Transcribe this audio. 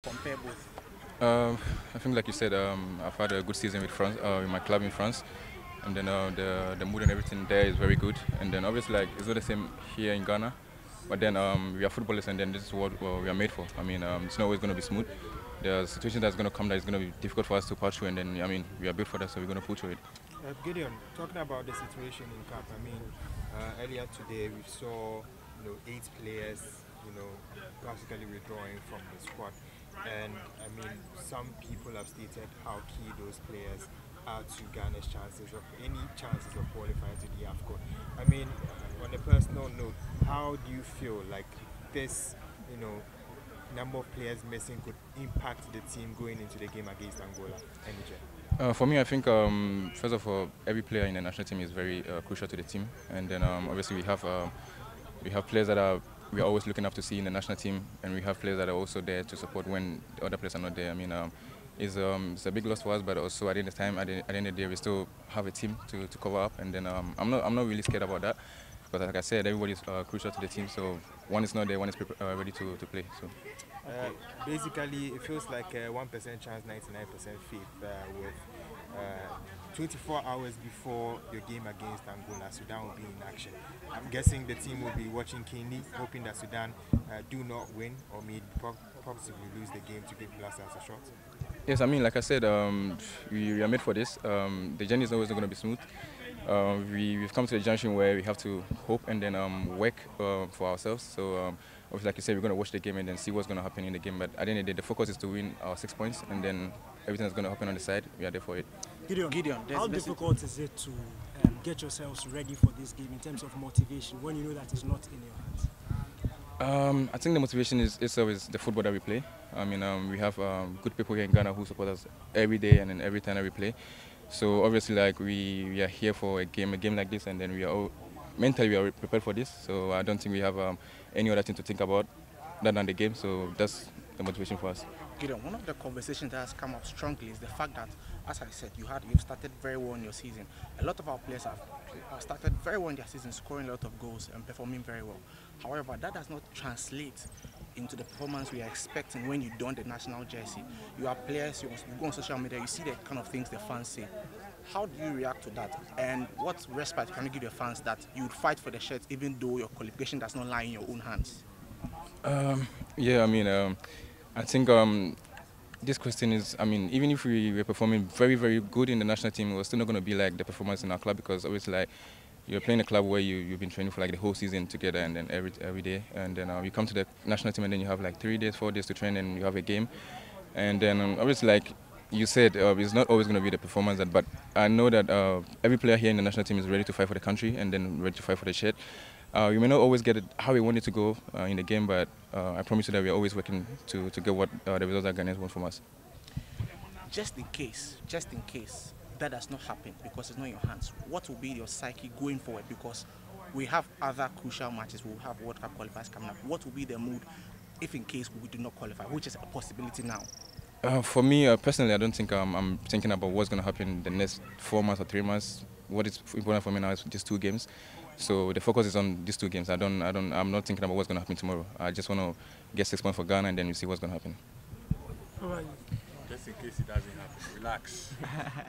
Compare both? I think, like you said, I've had a good season with France, with my club in France, and then the mood and everything there is very good. And then obviously, like it's not the same here in Ghana, but then we are footballers, and then this is what we are made for. I mean, it's not always going to be smooth. There are situations that's going to come that is going to be difficult for us to pass through, and then I mean, we are built for that, so we're going to pull through it. Gideon, talking about the situation in CAP, I mean, earlier today we saw 8 players, practically withdrawing from the squad, and I mean, some people have stated how key those players are to Ghana's chances of qualifying to the AFCON. I mean, on a personal note, how do you feel like this, number of players missing could impact the team going into the game against Angola? For me, I think first of all, every player in the national team is very crucial to the team, and then obviously we have players that we are always looking up to see in the national team, and we have players that are also there to support when the other players are not there. I mean, it's a big loss for us, but also at the end of the time, at the end of the day, we still have a team to cover up, and then I'm not really scared about that, because like I said, everybody is crucial to the team. So one is not there, one is ready to play. So. Basically, it feels like a 1% chance, 99% faith with 24 hours before your game against Angola, Sudan will be in action. I'm guessing the team will be watching keenly, hoping that Sudan do not win or may possibly lose the game to give Black Stars a shot. Yes, I mean, like I said, we are made for this. The journey is always not going to be smooth. We've come to a junction where we have to hope and then work for ourselves. So, obviously, like you said, we're going to watch the game and then see what's going to happen in the game. But at the end of the day, the focus is to win our 6 points, and then everything that's going to happen on the side, we are there for it. Gideon, how difficult is it to get yourselves ready for this game in terms of motivation when you know that it's not in your hands? I think the motivation is always the football that we play. I mean, we have good people here in Ghana who support us every day and then every time that we play. So obviously, like we are here for a game like this, and then mentally we are prepared for this. So I don't think we have any other thing to think about other than the game. So that's the motivation for us. Gideon, one of the conversations that has come up strongly is the fact that, as I said, you've started very well in your season. A lot of our players have started very well in their season, scoring a lot of goals and performing very well. However, that does not translate into the performance we are expecting when you don the national jersey. You are players, you go on social media, you see the kind of things the fans say. How do you react to that? And what respite can you give your fans that you would fight for the shirt even though your qualification does not lie in your own hands? Yeah, I mean, I think this question is, I mean, even if we were performing very, very good in the national team, we're still not going to be like the performance in our club, because obviously, like, you're playing a club where you've been training for like the whole season together, and then every day, and then you come to the national team, and then you have like 3 days, 4 days to train, and you have a game, and then obviously, like you said, it's not always going to be the performance but I know that every player here in the national team is ready to fight for the country and then ready to fight for the shirt. We may not always get it how we want it to go in the game, but I promise you that we are always working to get what the results that Ghanaians want from us. Just in case that does not happen because it's not in your hands, what will be your psyche going forward? Because we have other crucial matches, we will have World Cup qualifiers coming up. What will be the mood if in case we do not qualify, which is a possibility now? For me, personally, I don't think I'm thinking about what's going to happen in the next 4 months or 3 months. What is important for me now is just 2 games. So the focus is on these 2 games. I'm not thinking about what's going to happen tomorrow. I just want to get 6 points for Ghana, and then we see what's going to happen. Just in case it doesn't happen, relax.